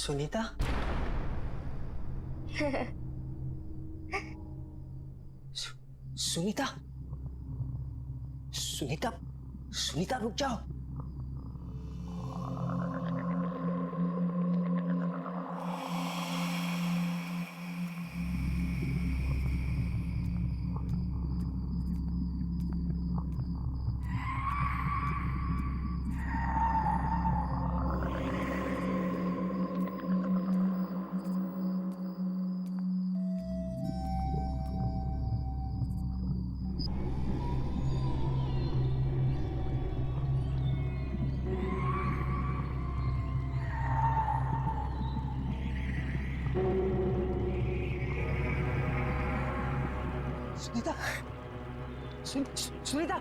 सुनीता। सुनीता, सुनीता, सुनीता रुक जाओ। सुनीता, सुनीता,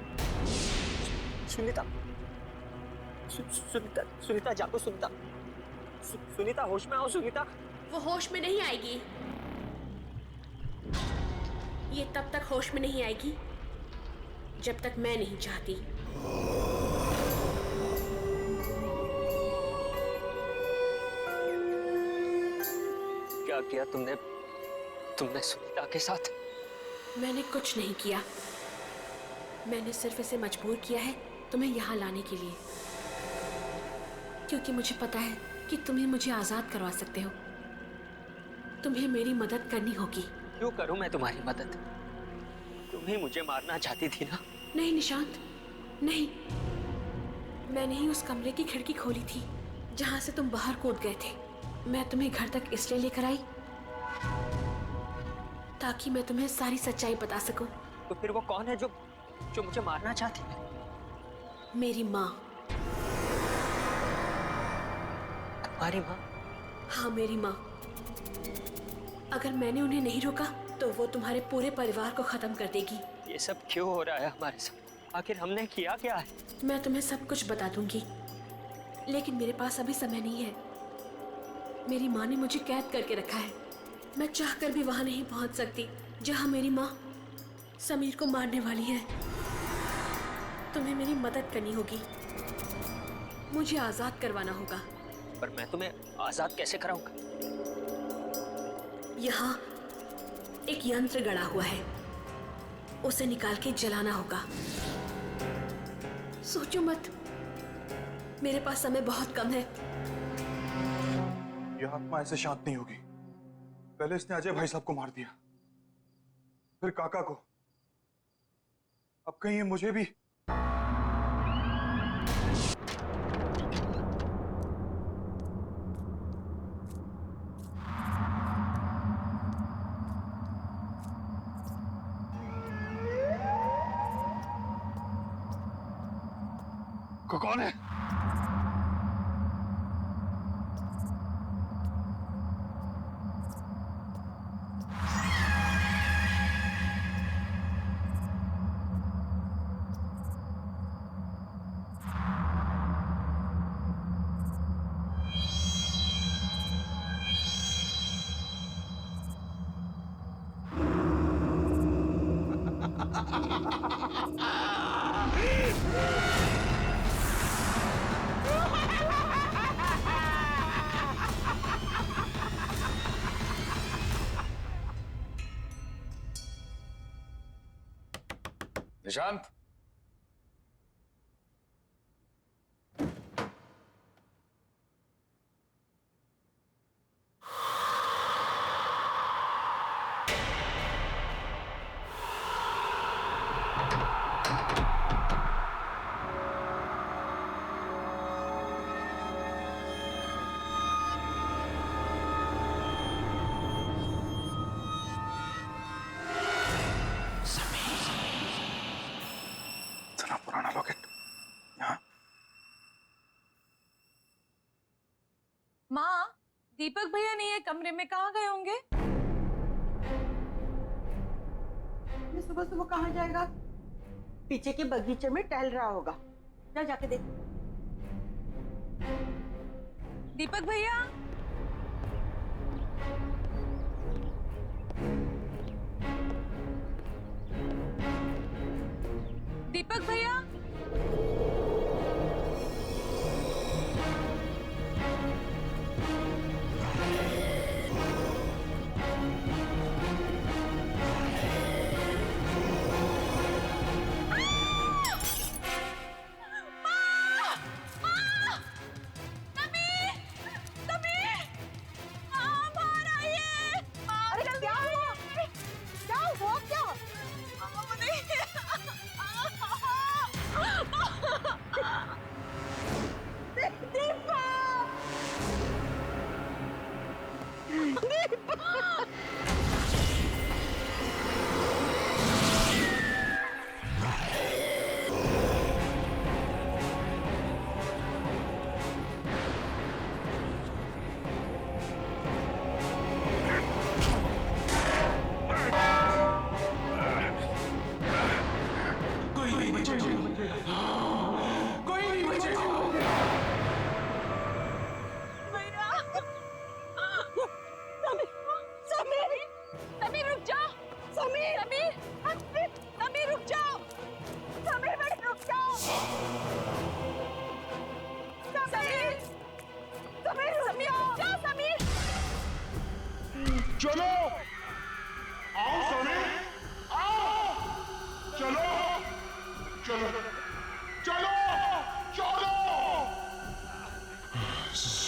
सुनीता, सुनीता, सुनीता जागो। सुनीता, सुनीता होश में आओ। सुनीता, वो होश में नहीं आएगी। ये तब तक होश में नहीं आएगी जब तक मैं नहीं चाहती। क्या किया तुमने? तुमने सुनीता के साथ? मैंने कुछ नहीं किया। मैंने सिर्फ इसे मजबूर किया है तुम्हें यहाँ लाने के लिए, क्योंकि मुझे पता है कि तुम ही मुझे आजाद करवा सकते हो। तुम्हें मेरी मदद करनी होगी। क्यों करूं मैं तुम्हारी मदद? तुम ही मुझे मारना चाहती थी ना? नहीं निशांत, नहीं। मैंने ही उस कमरे की खिड़की खोली थी जहां से तुम बाहर कूद गए थे। मैं तुम्हें घर तक इसलिए लेकर आई ताकि मैं तुम्हें सारी सच्चाई बता सकूं। तो फिर वो कौन है जो मुझे मारना चाहती है? मेरी माँ। तुम्हारी माँ? हाँ, मेरी माँ। अगर मैंने उन्हें नहीं रोका तो वो तुम्हारे पूरे परिवार को खत्म कर देगी। ये सब क्यों हो रहा है हमारे साथ? आखिर हमने किया क्या है? मैं तुम्हें सब कुछ बता दूंगी, लेकिन मेरे पास अभी समय नहीं है। मेरी माँ ने मुझे कैद करके रखा है। मैं चाहकर भी वहां नहीं पहुंच सकती जहां मेरी माँ समीर को मारने वाली है। तुम्हें मेरी मदद करनी होगी। मुझे आजाद करवाना होगा। पर मैं तुम्हें आजाद कैसे कराऊंगा? यहाँ एक यंत्र गड़ा हुआ है, उसे निकाल के जलाना होगा। सोचो मत, मेरे पास समय बहुत कम है। यह आत्मा ऐसे शांत नहीं होगी। पहले इसने अजय भाई साहब को मार दिया, फिर काका को, अब कहीं ये मुझे भी। कौन है? निशांत, इतना पुराना लॉकेट यहाँ। माँ, दीपक भैया नहीं है कमरे में, कहाँ गए होंगे? ये सुबह सुबह कहाँ जाएगा? पीछे के बगीचे में टहल रहा होगा। जा जाके देख। दीपक भैया, दीपक भैया,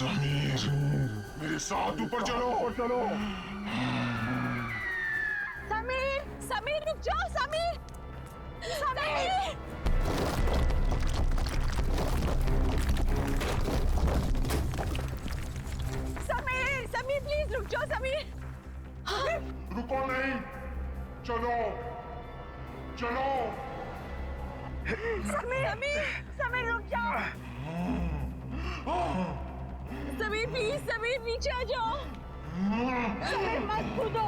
समीर, मेरे साथ ऊपर चलो। समीर समीर रुक जाओ समीर समीर समीर समीर प्लीज रुक जाओ समीर। रुको नहीं, चलो चलो। समीर समीर समीर रुक जाओ। समीर प्लीज समीर नीचे आ जाओ। समीर मत कूदो,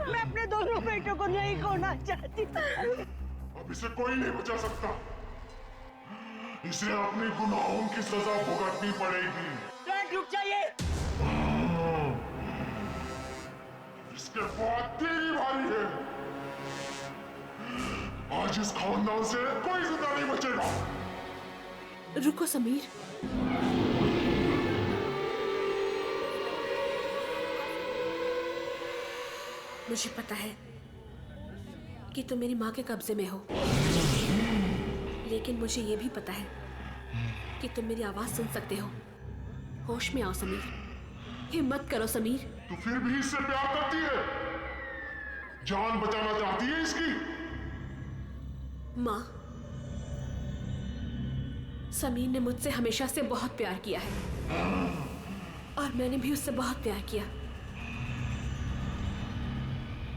मैं अपने दोनों बेटों को नहीं खोना चाहती। अब इसे कोई नहीं बचा सकता, इसे अपने गुनाहों की सजा भुगतनी पड़ेगी। डैड रुक जाइए। इसके बाद तेरी भाई है। आज इस खानदान से कोई जिंदा नहीं बचेगा। रुको समीर, मुझे पता है कि तुम मेरी माँ के कब्जे में हो, लेकिन मुझे यह भी पता है कि तुम मेरी आवाज सुन सकते हो। होश में आओ समीर, हिम्मत करो समीर। तू फिर भी इससे प्यार करती है, जान बचाना चाहती है इसकी। माँ, समीर ने मुझसे हमेशा से बहुत प्यार किया है और मैंने भी उससे बहुत प्यार किया।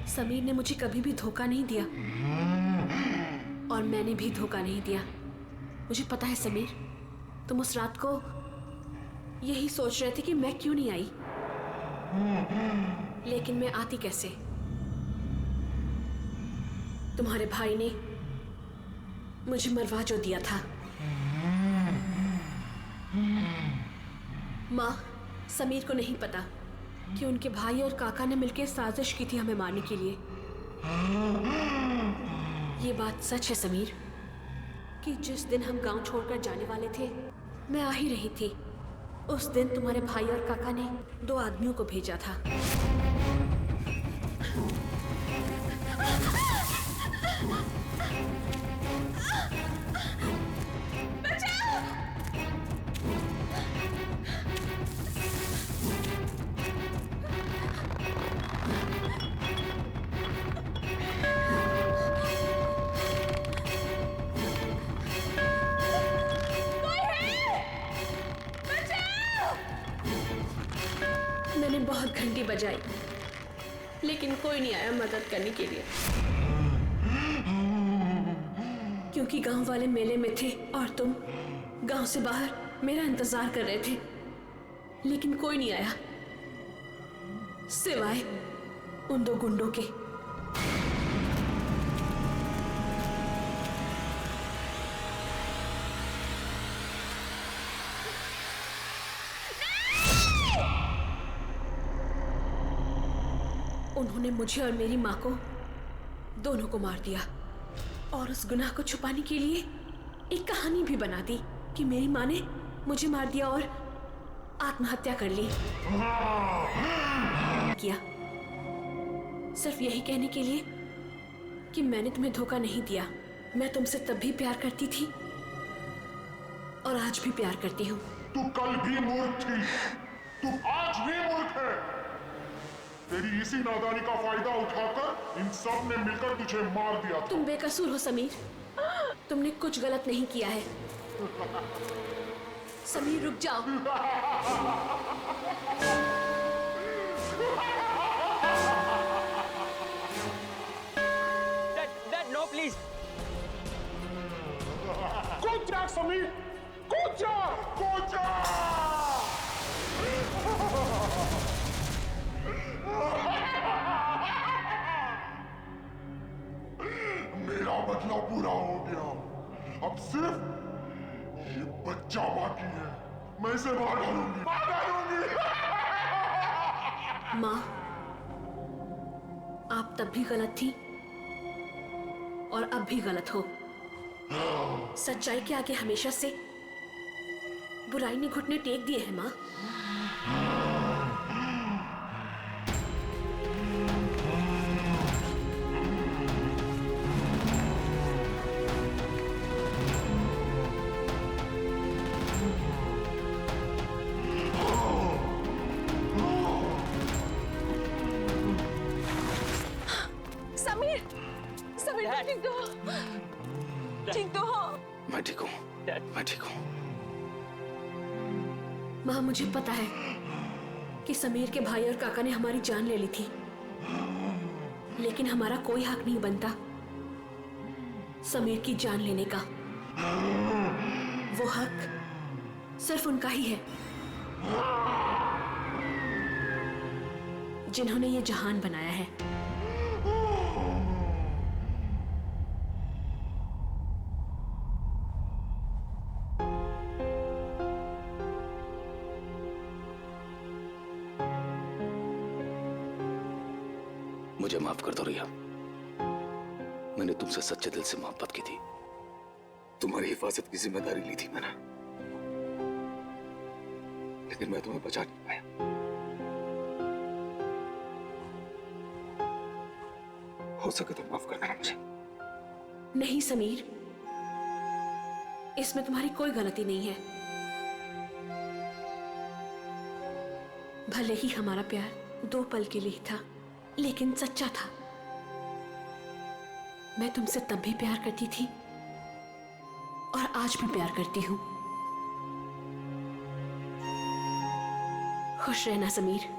समीर ने मुझे कभी भी धोखा नहीं दिया और मैंने भी धोखा नहीं दिया। मुझे पता है समीर, तुम उस रात को यही सोच रहे थे कि मैं क्यों नहीं आई, लेकिन मैं आती कैसे? तुम्हारे भाई ने मुझे मरवा जो दिया था। माँ, समीर को नहीं पता कि उनके भाई और काका ने मिलकर साजिश की थी हमें मारने के लिए। ये बात सच है समीर कि जिस दिन हम गांव छोड़कर जाने वाले थे, मैं आ ही रही थी। उस दिन तुम्हारे भाई और काका ने 2 आदमियों को भेजा था। मैंने बहुत घंटी बजाई, लेकिन कोई नहीं आया मदद करने के लिए, क्योंकि गांव वाले मेले में थे और तुम गांव से बाहर मेरा इंतजार कर रहे थे। लेकिन कोई नहीं आया सिवाय उन 2 गुंडों के। उन्होंने मुझे और मेरी माँ को दोनों को मार दिया और उस गुनाह को छुपाने के लिए एक कहानी भी बना दी कि मेरी माँ ने मुझे मार दिया और आत्महत्या कर ली। किया सिर्फ यही कहने के लिए कि मैंने तुम्हें धोखा नहीं दिया। मैं तुमसे तब भी प्यार करती थी और आज भी प्यार करती हूँ। तू कल भी मूर्ख थी, तू आज भी मूर्ख है। तेरी इसी नादानी का फायदा उठाकर इन सब ने मिलकर तुझे मार दिया था। तुम बेकसूर हो समीर, तुमने कुछ गलत नहीं किया है। समीर रुक जाओ। Dad no please. कूद जा समीर, कूद जा, कूद जा। मेरा बदला पूरा हो गया, अब सिर्फ ये बच्चा बाकी है। मैं इसे मार डालूंगी, मार डालूंगी। माँ, आप तब भी गलत थी और अब भी गलत हो। सच्चाई के आगे हमेशा से बुराई ने घुटने टेक दिए हैं माँ। मैं ठीक हूं। माँ, मुझे पता है कि समीर के भाई और काका ने हमारी जान ले ली थी, लेकिन हमारा कोई हक नहीं बनता समीर की जान लेने का। वो हक सिर्फ उनका ही है जिन्होंने ये जहान बनाया है। मुझे माफ कर दो रिया, मैंने तुमसे सच्चे दिल से मोहब्बत की थी। तुम्हारी हिफाजत की जिम्मेदारी ली थी मैंने, लेकिन मैं तुम्हें बचा नहीं पाया। हो सके तो माफ कर देना मुझे। नहीं समीर, इसमें तुम्हारी कोई गलती नहीं है। भले ही हमारा प्यार 2 पल के लिए था, लेकिन सच्चा था। मैं तुमसे तब भी प्यार करती थी और आज भी प्यार करती हूं। खुश रहना समीर।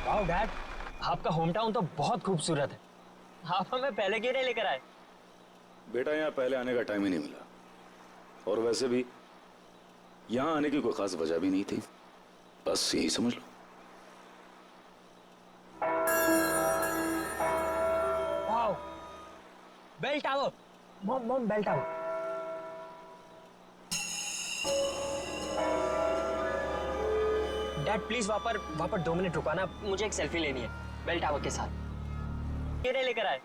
वाओ डैड, आपका होम टाउन तो बहुत खूबसूरत है। आप हमें पहले क्यों नहीं लेकर आए? बेटा, यहाँ पहले आने का टाइम ही नहीं मिला, और वैसे भी यहाँ आने की कोई खास वजह भी नहीं थी। बस यही समझ लो। Wow, bell tower. Mom bell tower. Dad please वहां पर 2 मिनट रुकाना, मुझे एक सेल्फी लेनी है बेल टावर के साथ। क्यों नहीं लेकर आए?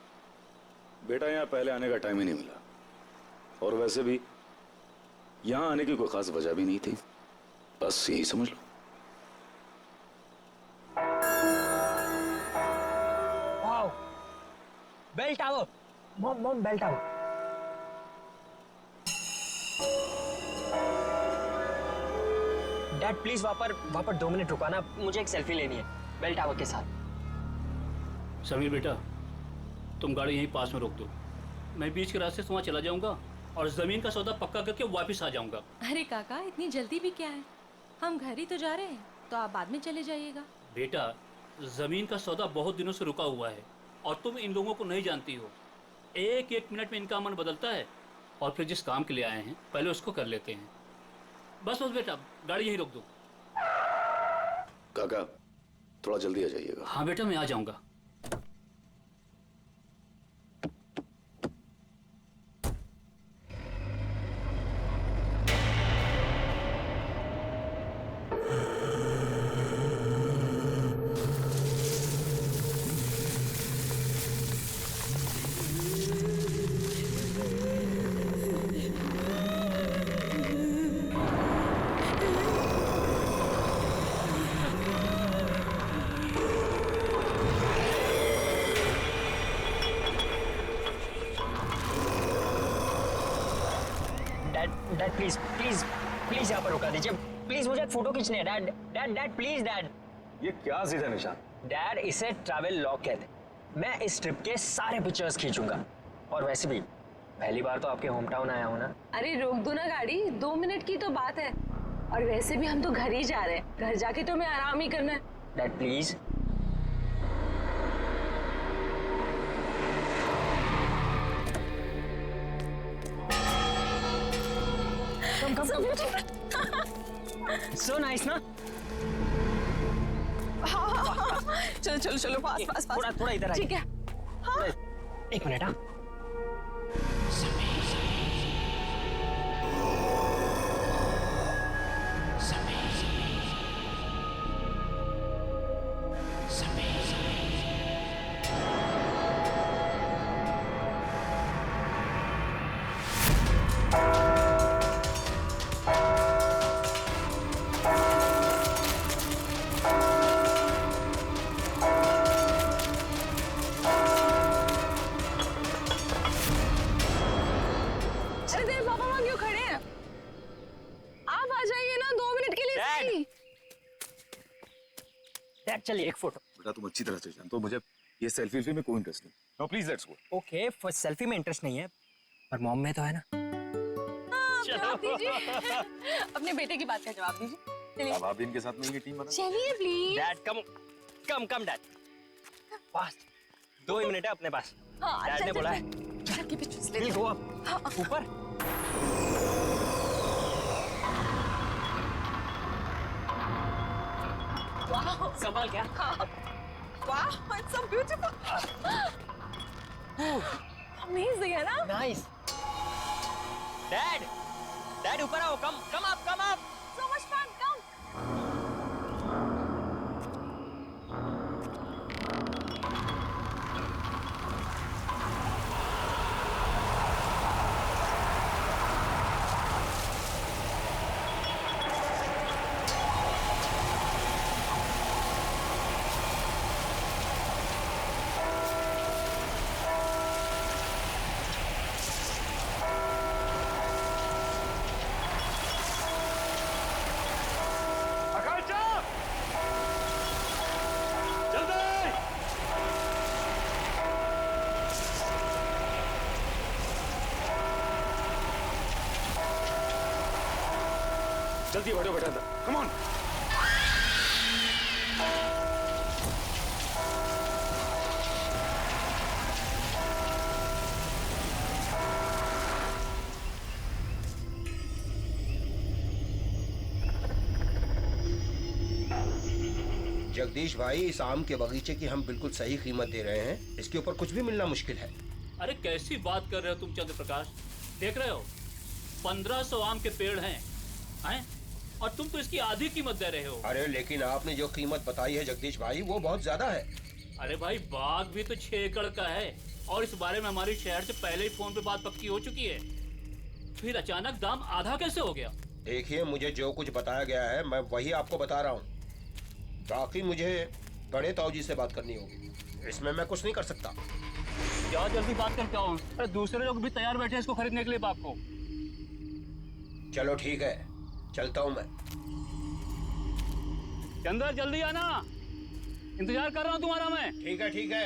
बेटा, यहाँ पहले आने का टाइम ही नहीं मिला, और वैसे भी यहाँ आने की कोई खास वजह भी नहीं थी। बस यही समझ लो। Wow, bell tower. Mom bell tower. Dad please वहां पर 2 मिनट रुकाना, मुझे एक सेल्फी लेनी है बेल टावर के साथ। समीर बेटा, तुम गाड़ी यहीं पास में रोक दो, मैं बीच के रास्ते से वहाँ चला जाऊंगा और जमीन का सौदा पक्का करके वापस आ जाऊंगा। अरे काका, इतनी जल्दी भी क्या है? हम घर ही तो जा रहे हैं, तो आप बाद में चले जाइएगा। बेटा, जमीन का सौदा बहुत दिनों से रुका हुआ है और तुम इन लोगों को नहीं जानती हो। एक एक मिनट में इनका मन बदलता है, और फिर जिस काम के लिए आए हैं पहले उसको कर लेते हैं। बस बस बेटा, गाड़ी यहीं रोक दो। काका, थोड़ा जल्दी आ जाइएगा। हाँ बेटा, मैं आ जाऊंगा। डैड प्लीज प्लीज प्लीज यहाँ पर रुका दीजिए प्लीज, मुझे एक फोटो खींचनी है। Dad dad dad please dad. ये क्या जिद है निशान? डैड, इसे ट्रैवल लॉग कहते हैं। मैं इस ट्रिप के सारे पिक्चर्स खींचूंगा, और वैसे भी पहली बार तो आपके होम टाउन आया हूँ ना। अरे रोक दो ना गाड़ी, 2 मिनट की तो बात है। और वैसे भी हम तो घर ही जा रहे हैं, घर जाके तो हमें आराम ही करना है। Dad please. सो नाइस ना। चलो चलो चलो, पास पास पास। थोड़ा इधर आइए। ठीक है। हाँ। एक मिनट। हाँ, डैड चलिए एक फोटो। बेटा तुम अच्छी तरह से जानते हो मुझे ये सेल्फी में कोई इंटरेस्ट नहीं। No please let's go. Okay for selfie में इंटरेस्ट नहीं है पर मॉम में तो है ना। जवाब दीजिए। अपने बेटे की बात का जवाब दीजिए। चलिए अब आप इनके साथ मिलकर टीम बना। चलिए please. Dad come come come dad fast 2 he minute है अपने पास। हाँ, डैड चल, ने चल, बोला चल। है चल के pictures ले विल लो। गो अप ऊपर। वाह संभाल क्या। वाह इट्स सो ब्यूटीफुल। अमेजिंग है ना। नाइस। डैड डैड ऊपर आओ। Come come up. So much fun come. जल्दी बैठो बेटा अंदर। Come on. जगदीश भाई, इस आम के बगीचे की हम बिल्कुल सही कीमत दे रहे हैं। इसके ऊपर कुछ भी मिलना मुश्किल है। अरे कैसी बात कर रहे हो तुम चंद्र प्रकाश। देख रहे हो 1500 आम के पेड़ हैं और तुम तो इसकी आधी कीमत दे रहे हो। अरे लेकिन आपने जो कीमत बताई है जगदीश भाई, वो बहुत ज्यादा है। अरे भाई बाग भी तो 6 एकड़ का है और इस बारे में हमारी शहर से पहले ही फोन पे बात पक्की हो चुकी है। फिर अचानक दाम आधा कैसे हो गया? देखिए, मुझे जो कुछ बताया गया है मैं वही आपको बता रहा हूँ। बाकी मुझे बड़े ताऊजी से बात करनी होगी, इसमें मैं कुछ नहीं कर सकता। क्या जल्दी बात करके आओ। अरे दूसरे लोग भी तैयार बैठे हैं इसको खरीदने के लिए बाग को। चलो ठीक है, चलता हूँ मैं। चंदर जल्दी आना, इंतजार कर रहा हूँ तुम्हारा मैं। ठीक है ठीक है।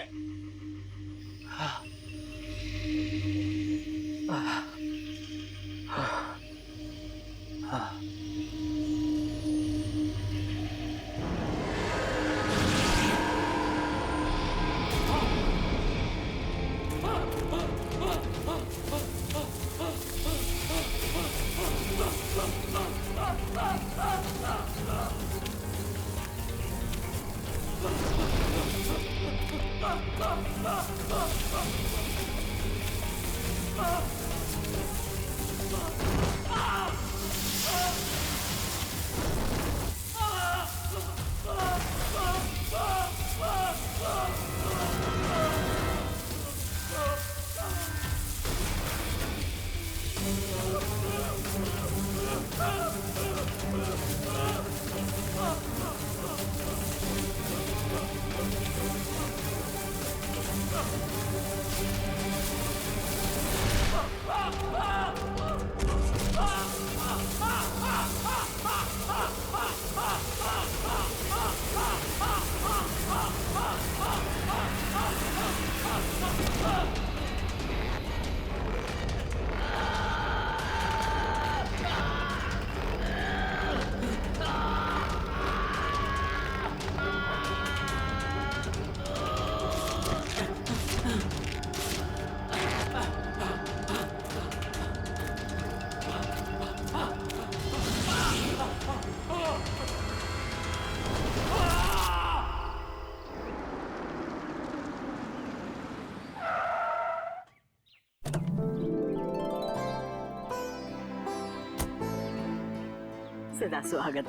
सदा सुहागत।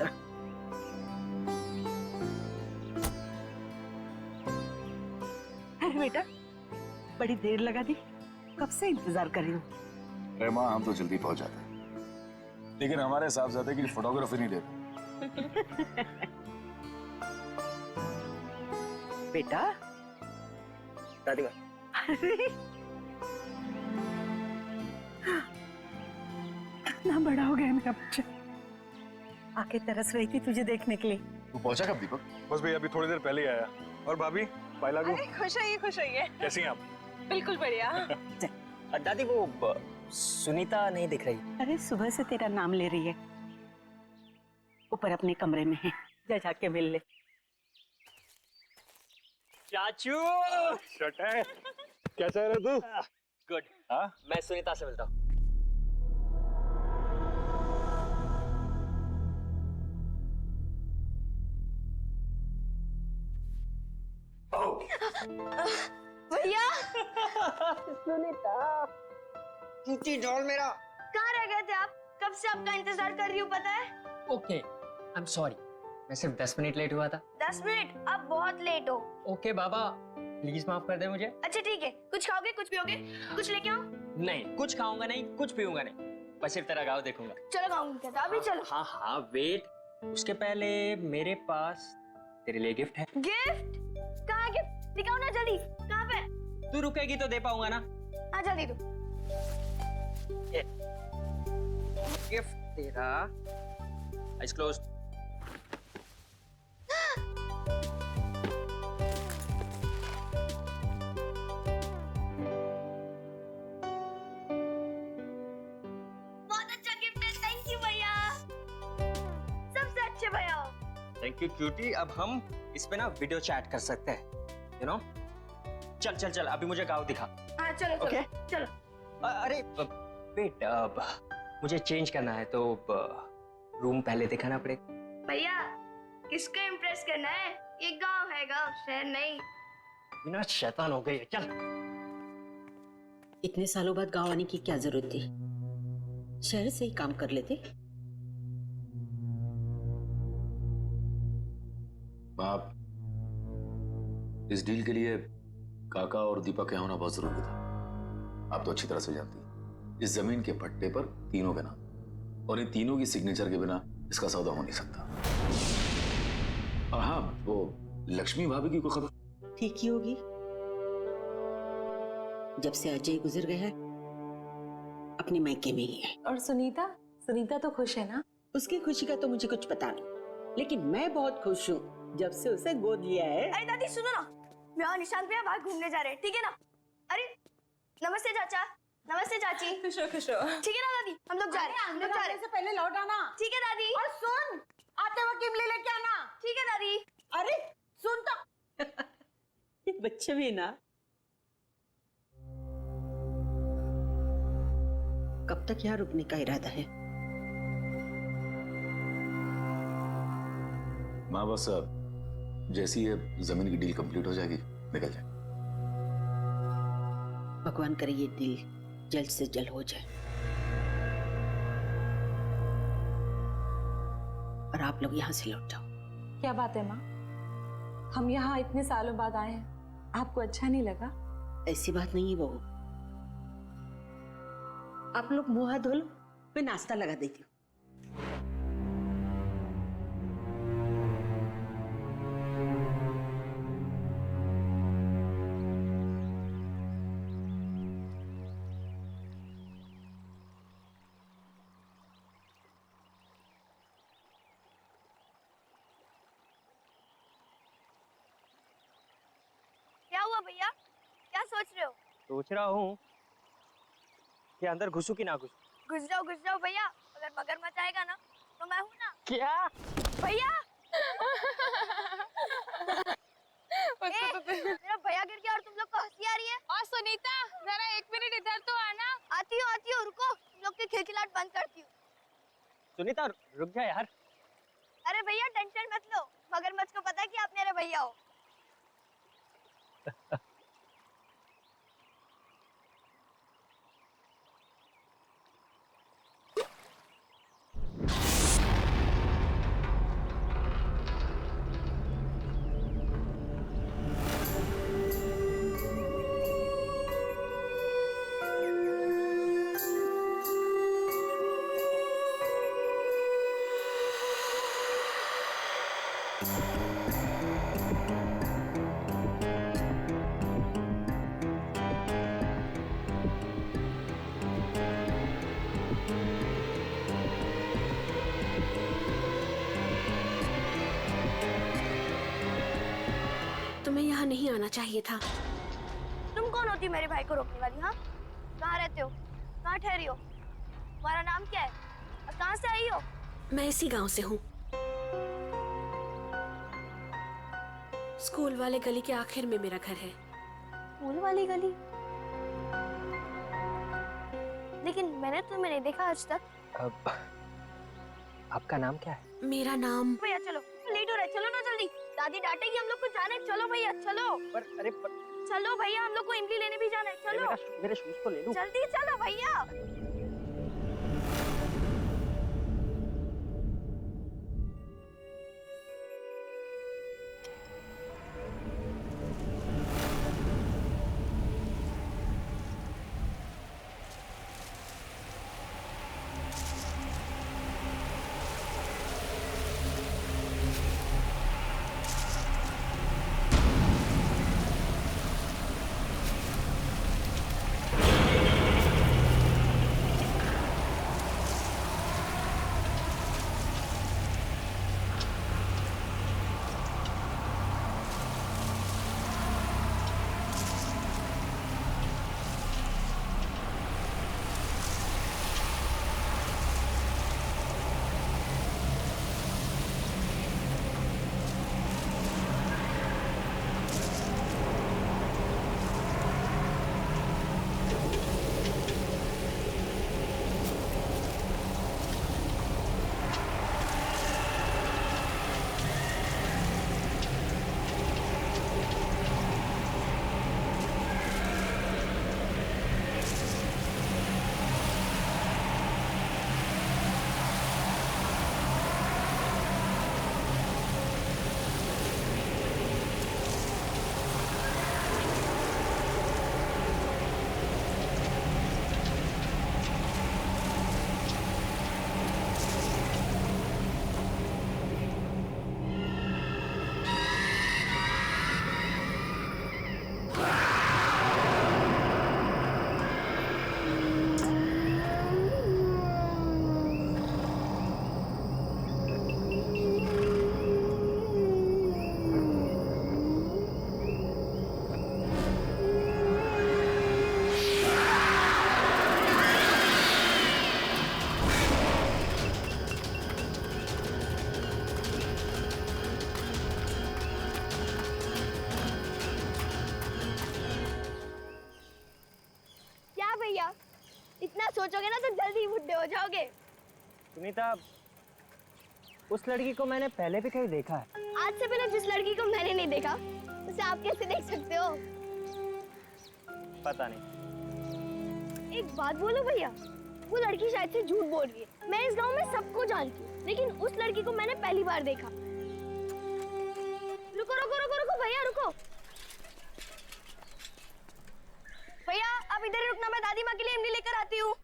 अरे बेटा, बड़ी देर लगा दी, कब से इंतजार कर रही हूँ। अरे माँ, हम तो जल्दी पहुंच जाते हैं, लेकिन हमारे साहबजादे की फोटोग्राफी नहीं देते। बेटा दादी माँ कितना बड़ा हो गया मेरा बच्चा। आंखें तरस रही थी तुझे देखने के लिए। तू पहुंचा कब दीपक? बस भैया अभी थोड़ी देर पहले ही आया। और भाभी पाई लागू, खुश रहिए खुश रहिए। कैसी हैं आप? बिल्कुल बढ़िया। दादी वो सुनीता नहीं दिख रही। अरे सुबह से तेरा नाम ले रही है, ऊपर अपने कमरे में है, जा जाके मिल ले। चाचू शट है, कैसा है रे तू? गुड। हाँ मैं सुनीता से मिलता हूँ। भैया सुनीता नीचे डॉल मेरा कहाँ रह गए थे आप? कब से आपका इंतजार कर रही हूँ पता है। ओके आई एम सॉरी, मैं सिर्फ 10 मिनट लेट हुआ था। 10 मिनट? आप बहुत लेट हो। ओके बाबा प्लीज माफ कर दे मुझे। अच्छा ठीक है, कुछ खाओगे कुछ पियोगे? कुछ लेके आओ? नहीं कुछ खाऊंगा नहीं, कुछ पीऊंगा नहीं, बस सिर्फ तेरा गाँव देखूंगा। चलो खाऊंगी क्या? अभी चलो। हाँ हाँ वेट, उसके पहले मेरे पास तेरे लिए गिफ्ट है। गिफ्ट? कहाँ गिफ्ट? दिखाओ ना जल्दी, कहाँ पे? तू रुकेगी तो दे पाऊंगा ना। हाँ जल्दी दो। गिफ्ट तेरा। Eyes closed. बहुत अच्छा गिफ्ट है, थैंक यू भैया, सबसे अच्छे भैया हो। Thank you cutie. अब हम इस पे ना वीडियो चैट कर सकते हैं, यू नो। चल चल चल अभी मुझे गाँव दिखा। हाँ चलो चलो Okay. चलो। अरे वेट, मुझे चेंज करना है तो रूम पहले दिखाना पड़ेगा। भैया किसको इम्प्रेस करना है? ये गांव है, गांव शहर नहीं। बिना शैतान हो गई है, चल। इतने सालों बाद गांव आने की क्या जरूरत थी? शहर से ही काम कर लेते। बाप, इस डील के लिए काका और दीपक यहाँ होना बहुत जरूरी था। आप तो अच्छी तरह से जानती हैं, इस जमीन के पट्टे पर तीनों के नाम, और इन तीनों की सिग्नेचर के बिना इसका सौदा हो नहीं सकता। और हाँ, वो लक्ष्मी भाभी की कोई खबर? ठीक ही होगी, जब से अजय गुजर गया है अपने मायके में ही है। और सुनीता? सुनीता तो खुश है ना? उसकी खुशी का तो मुझे कुछ पता नहीं, लेकिन मैं बहुत खुश हूँ जब से उसे गोद लिया है। अरे दादी सुनो ना, मैं और निशांत भैया बाहर घूमने जा रहे हैं, ठीक है ना? अरे नमस्ते चाचा, नमस्ते चाची। खुश हो खुश हो। ठीक है ना दादी, हम लोग जा रहे हैं, हम लोग जा रहे हैं। से पहले लौट आना। ठीक है दादी। और सुन, आते वक्त इमली लेके आना। ठीक है दादी। अरे सुन तो। ये बच्चे भी ना, कब तक यहाँ रुकने का इरादा है? माँ बस जैसी ये जमीन की डील कंप्लीट हो जाएगी निकल जाए। भगवान करे ये डील जल्द से जल्द हो जाए और आप लोग यहाँ से लौट जाओ। क्या बात है माँ, हम यहाँ इतने सालों बाद आए हैं, आपको अच्छा नहीं लगा? ऐसी बात नहीं है बहू, आप लोग मुंह हाथ धो लो, मैं नाश्ता लगा देती हूँ। क्या हुआ भैया, क्या सोच रहे हो? सोच रहा हूँ कि अंदर घुसूं कि ना घुसूं। घुस जाओ भैया, अगर मगरमच्छ आएगा ना तो मैं हूँ ना। क्या भैया? मेरा भैया गिर गया और तुम लोग को हंसी आ रही है। और सुनीता जरा 1 मिनट इधर तो आना। आती हो रुको, तुम लोग की खिलखिलाहट बंद करती हूँ। सुनीता रुक जा यार। अरे भैया टेंशन मत लो, मगरमच्छ को पता है कि आप मेरे भैया हो। तुम्हें यहाँ नहीं आना चाहिए था। तुम कौन होती मेरे भाई को रोकने वाली? हाँ, कहाँ रहते हो? कहाँ ठहरी हो? तुम्हारा नाम क्या है और कहाँ से आई हो? मैं इसी गांव से हूँ। स्कूल वाले गली के आखिर में मेरा घर है। स्कूल वाली गली? लेकिन मैंने तुम्हें नहीं देखा आज तक। आपका नाम क्या है? मेरा नाम। भैया चलो, लेट हो रहा है, चलो ना जल्दी, दादी डांटेगी हम लोग को। जाना है, चलो भैया चलो। चलो भैया, हम लोग को इमली लेने भी जाना है, चलो। मेरे शूज तो ले लूं। जल्दी चलो भैया। इतना सोचोगे ना तो जल्दी बुढ़े हो जाओगे। सुनीता, उस लड़की को मैंने पहले भी कहीं देखा है। आज से पहले जिस लड़की को मैंने नहीं देखा उसे आप कैसे देख सकते हो? पता नहीं। एक बात बोलो भैया, वो लड़की शायद से झूठ बोल रही है। मैं इस गांव में सबको जानती हूँ, लेकिन उस लड़की को मैंने पहली बार देखा। रुको रुको रुको रुको भैया रुको। भैया आप इधर ही रुकना, मैं दादी माँ के लिए इमली लेकर आती हूँ।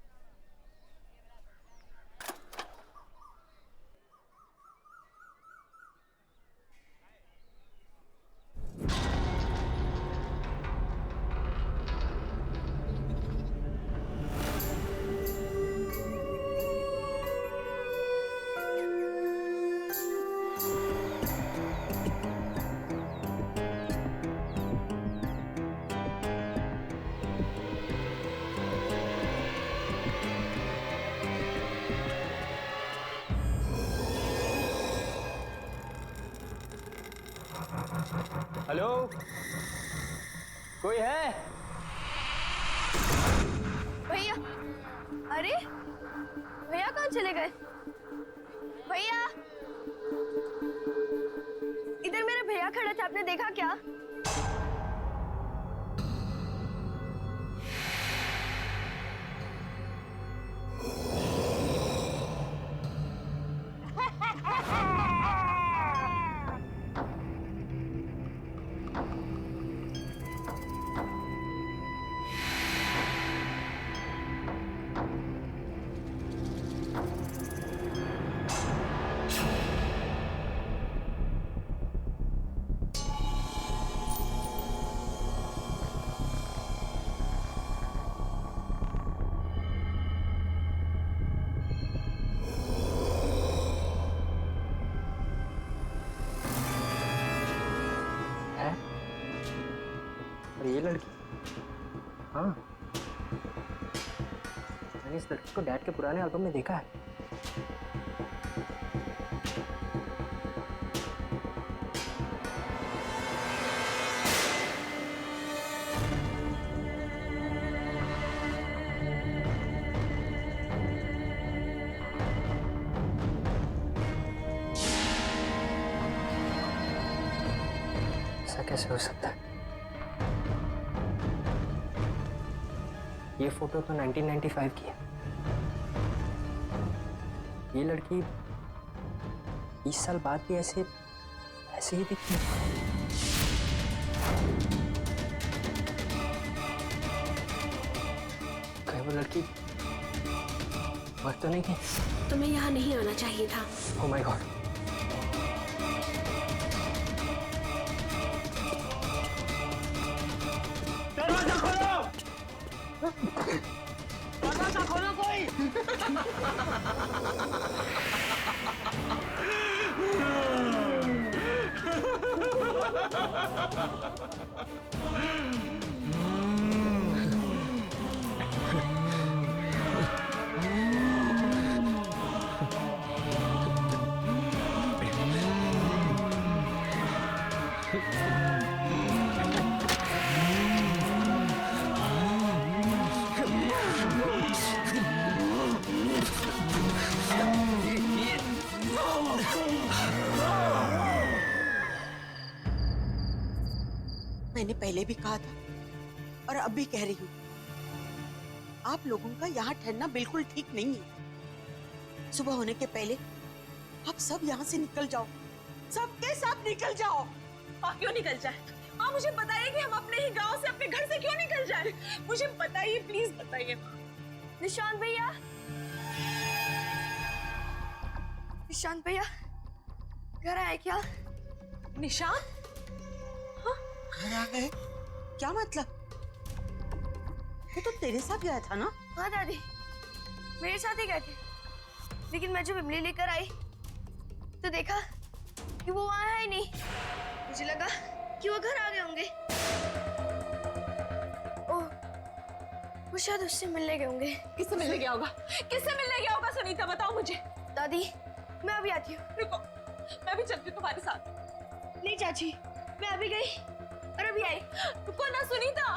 हेलो, कोई है? भैया, अरे भैया कहाँ चले गए? भैया, इधर मेरे भैया खड़े थे, आपने देखा क्या? और ये लड़की, हाँ मैंने इस लड़की को डैड के पुराने एल्बम में देखा है। ऐसा कैसे हो सकता है? ये फोटो तो 1995 की है। ये लड़की 20 साल बाद भी ऐसे ही दिखती है। कहीं वो लड़की मर तो नहीं गई? तुम्हें यहाँ नहीं आना चाहिए था। Oh my God! दरवाजा खोलो! दरवाजा खोलो कोई! मैंने पहले भी कहा था और अब भी कह रही हूँ, आप लोगों का यहाँ ठहरना बिल्कुल ठीक नहीं है। सुबह होने के पहले आप सब यहाँ से निकल जाओ, सबके सब निकल जाओ। क्यों निकल जाए? मुझे बताइए कि हम अपने ही गांव से, अपने घर से क्यों निकल जाए? मुझे बताइए, प्लीज बताइए। निशांत भैया, निशांत भैया घर आए क्या? निशांत? घर आ गए? क्या मतलब? वो तो तेरे साथ गया था ना? हाँ दादी, मेरे साथ ही गए थे, लेकिन मैं जब इमली लेकर आई तो देखा कि वो वहाँ है ही नहीं। मुझे लगा कि वो घर आ गए होंगे। ओह, वो शायद उससे मिलने गए होंगे। किससे मिलने गया होगा? किससे मिलने गया होगा सुनीता, बताओ मुझे। दादी, मैं अभी आती हूँ। रुको, मैं भी चलती हूँ तुम्हारे साथ। नहीं चाची, मैं अभी गई और अभी आई। रुको ना सुनीता।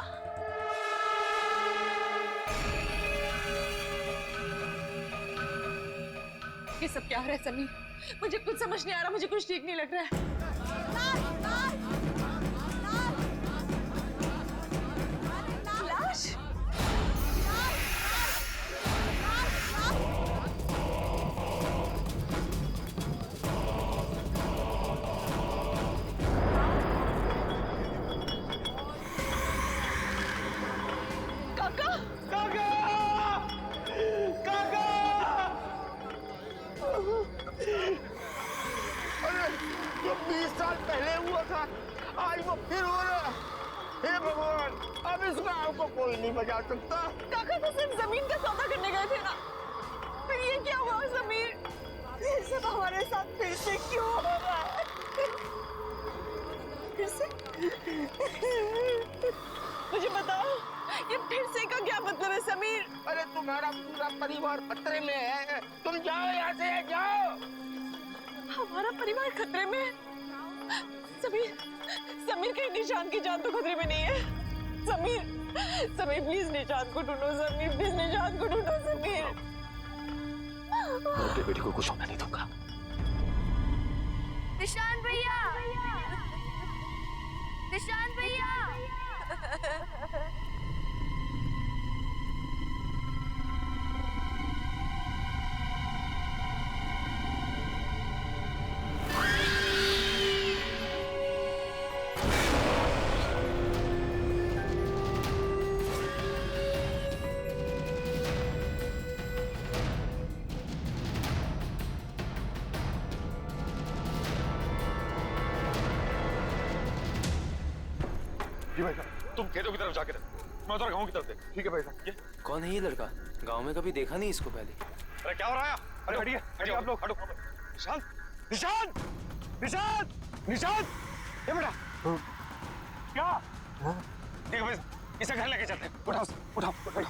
ये सब क्या हो रहा है समीर? मुझे कुछ समझ नहीं आ रहा, मुझे कुछ ठीक नहीं लग रहा है। लाश? काका! काका! काका! अरे जो 20 साल पहले हुआ था आज वो फिर हो रहा है। हे भगवान, अब इस गांव को कोई नहीं बचा सकता। काका तो सिर्फ जमीन का सौदा करने गए थे ना, फिर ये क्या हुआ समीर? ये सब हमारे साथ फिर से क्यों हो रहा है? फिर से? मुझे बताओ, ये फिर से का क्या मतलब है समीर? अरे तुम्हारा पूरा परिवार खतरे में है, तुम जाओ यहाँ से, जाओ। हमारा परिवार खतरे में है? समीर, समीर कहीं निशांत की जान तो खतरे में नहीं है? समीर, समीर प्लीज निशांत को ढूंढो, समीर प्लीज निशांत को ढूंढो, समीर। मैं अपने बेटी को कुछ होने नहीं दूंगा। निशांत भैया, निशांत भैया। जी भाई साहब, तुम खेतों की तरफ जाके रहो, मैं उधर गांव की तरफ देख। ठीक है भाई साहब। ये कौन है ये लड़का? गांव में कभी देखा नहीं इसको पहले। अरे क्या हो रहा है? अरे हटिए, हटिए आप लोग। हटो। निशांत, निशांत, निशांत, निशांत, ये बेटा क्या? ठीक है भाई साहब, इसे घर लेके चलते हैं। उठाओ उठाओ उठाओ।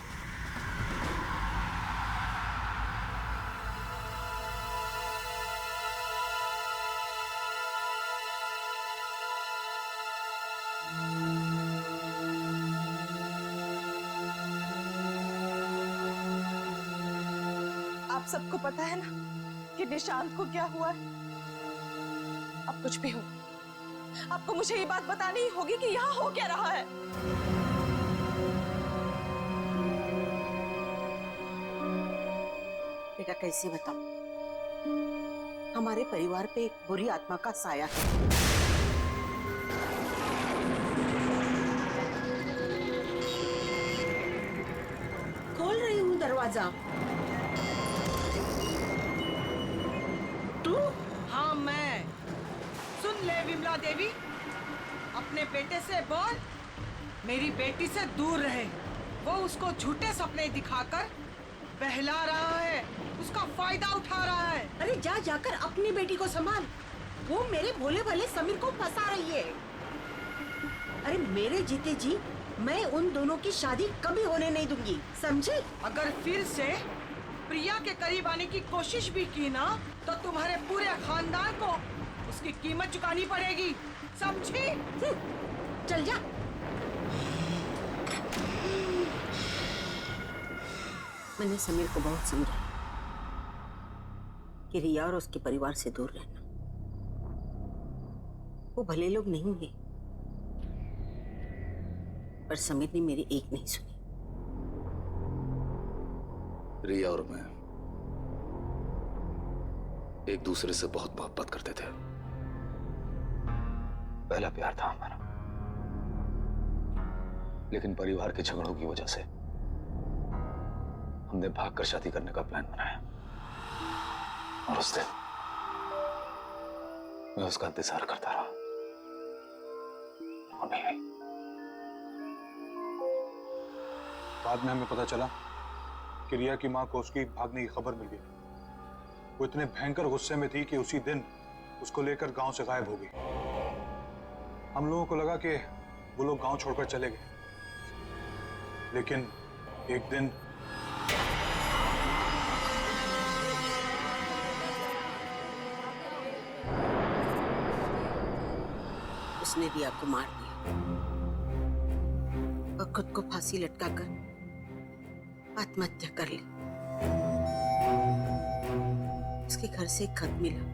आप सबको पता है ना कि निशांत को क्या हुआ है। अब कुछ भी हो, आपको मुझे ये बात बतानी ही होगी कि यहाँ हो क्या रहा है। बेटा कैसे बताऊं, हमारे परिवार पे एक बुरी आत्मा का साया है। खोल रही हूँ दरवाजा। तू? हाँ मैं। सुन ले विमला देवी, अपने बेटे से बोल मेरी बेटी से दूर रहे। वो उसको झूठे सपने दिखाकर बहला रहा है, उसका फायदा उठा रहा है। अरे जा जाकर अपनी बेटी को संभाल, वो मेरे भोले भाले समीर को फंसा रही है। अरे मेरे जीते जी मैं उन दोनों की शादी कभी होने नहीं दूंगी, समझे? अगर फिर से प्रिया के करीब आने की कोशिश भी की ना तो तुम्हारे पूरे खानदान को उसकी कीमत चुकानी पड़ेगी, समझी? चल जा। मैंने समीर को बहुत समझाया कि रिया और उसके परिवार से दूर रहना। वो भले लोग नहीं हैं, पर समीर ने मेरी एक नहीं सुनी। रिया और मैं एक दूसरे से बहुत मोहब्बत करते थे। पहला प्यार था हमारा, लेकिन परिवार के झगड़ों की वजह से हमने भागकर शादी करने का प्लान बनाया। और उस दिन मैं उसका इंतजार करता रहा और नहीं आई। बाद में हमें पता चला कि रिया की मां को उसकी भागने की खबर मिल गई। वो इतने भयंकर गुस्से में थी कि उसी दिन उसको लेकर गांव से गायब हो गई। हम लोगों को लगा कि वो लोग गांव छोड़कर चले गए, लेकिन एक दिन उसने रिया को मार दिया और खुद को फांसी लटकाकर आत्महत्या कर ली। उसके घर से एक खत मिला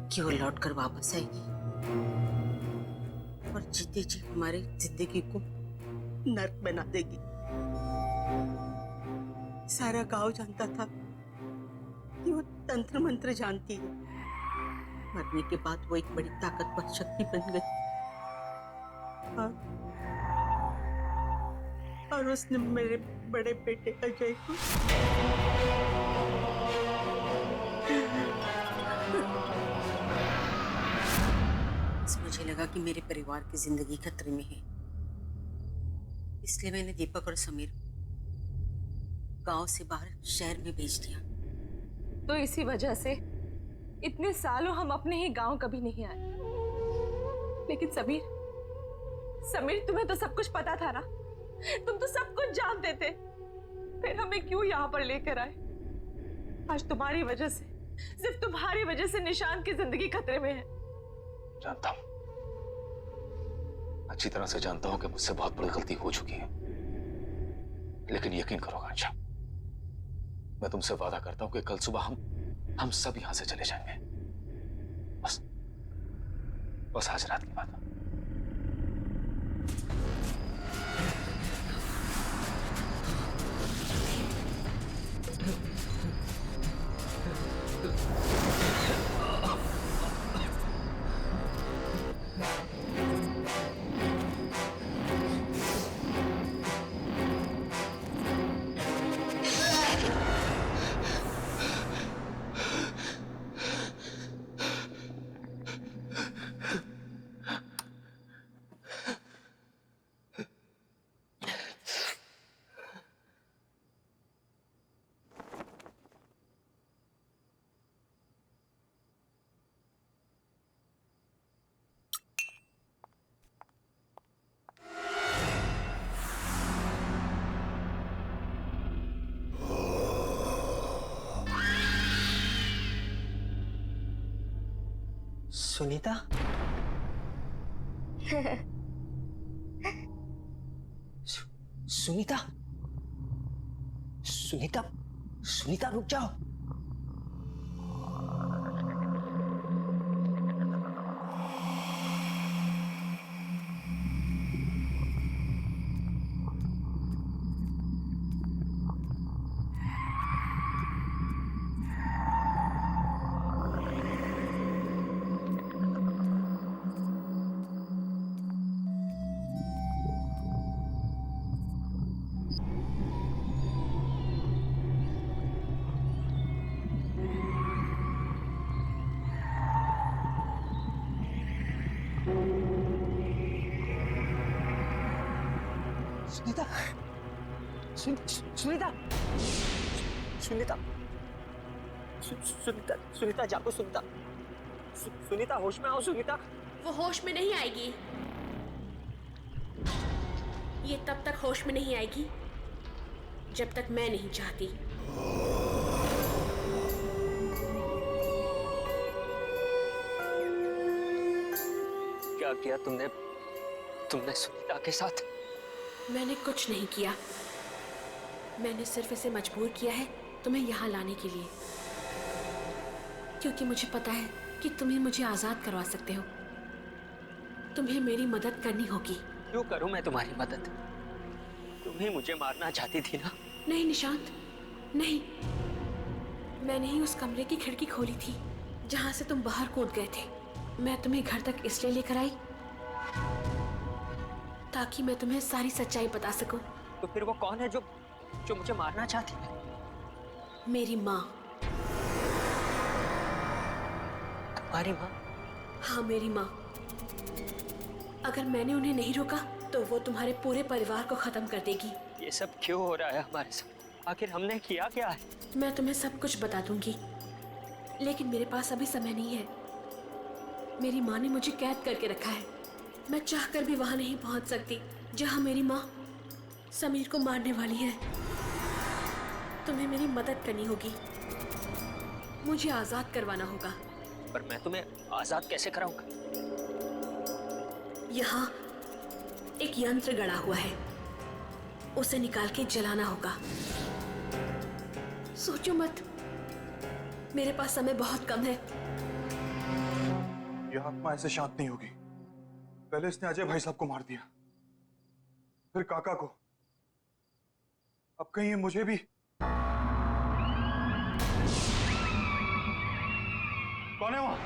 कि वो लौटकर वापस आएगी और जीते जी हमारी जिंदगी को नर्क बना देगी। सारा गांव जानता था कि वो तंत्र मंत्र जानती है। मरने के बाद वो एक बड़ी ताकतवर शक्ति बन गई और उसने मेरे बड़े बेटे अजय को मुझे लगा कि मेरे परिवार की जिंदगी खतरे में है, इसलिए मैंने दीपक और समीर गांव से बाहर शहर में भेज दिया। तो इसी वजह से इतने सालों हम अपने ही गांव कभी नहीं आए। लेकिन समीर तुम्हें तो सब कुछ पता था ना, तुम तो सब कुछ जानते थे, फिर हमें क्यों यहाँ पर लेकर आए? आज तुम्हारी वजह से, सिर्फ तुम्हारी वजह से निशांत की जिंदगी खतरे में है। जानता हूं, अच्छी तरह से जानता हूं कि मुझसे बहुत बड़ी गलती हो चुकी है, लेकिन यकीन करो कांचा, मैं तुमसे वादा करता हूं कि कल सुबह हम सब यहां से चले जाएंगे। बस आज रात की बात है। सुनीता? सुनीता? सुनीता? सुनीता रुक जाओ। सुनीता, सुनीता, सुनीता, सुनीता, सुनीता जागो। सुनीता, सुनीता होश में आओ। सुनीता, वो होश में नहीं आएगी। ये तब तक होश में नहीं आएगी जब तक मैं नहीं चाहती। क्या किया तुमने? तुमने सुनीता के साथ? मैंने कुछ नहीं किया। मैंने सिर्फ इसे मजबूर किया है तुम्हें यहाँ लाने के लिए, क्योंकि मुझे पता है कि तुम ही मुझे आजाद करवा सकते हो। तुम्हें मेरी मदद करनी होगी। क्यों करूं मैं तुम्हारी मदद? तुम ही मुझे मारना चाहती थी ना? नहीं निशांत, नहीं। मैंने ही उस कमरे की खिड़की खोली थी जहां से तुम बाहर कूद गए थे। मैं तुम्हें घर तक इसलिए लेकर आई ताकि मैं तुम्हें सारी सच्चाई बता सकूं। तो फिर वो कौन है जो मुझे मारना चाहती है? मेरी माँ। तुम्हारी माँ? हाँ, मेरी माँ। अगर मैंने उन्हें नहीं रोका तो वो तुम्हारे पूरे परिवार को खत्म कर देगी। ये सब क्यों हो रहा है हमारे साथ? आखिर हमने किया क्या है? मैं तुम्हें सब कुछ बता दूंगी, लेकिन मेरे पास अभी समय नहीं है। मेरी माँ ने मुझे कैद करके रखा है। मैं चाहकर भी वहां नहीं पहुंच सकती जहां मेरी माँ समीर को मारने वाली है। तुम्हें मेरी मदद करनी होगी। मुझे आजाद करवाना होगा। पर मैं तुम्हें आजाद कैसे कराऊंगा? यहाँ एक यंत्र गड़ा हुआ है, उसे निकाल के जलाना होगा। सोचो मत, मेरे पास समय बहुत कम है। यह आत्मा ऐसे शांत नहीं होगी। पहले इसने अजय भाई साहब को मार दिया, फिर काका को, अब कहीं ये मुझे भी। कौन है वहां?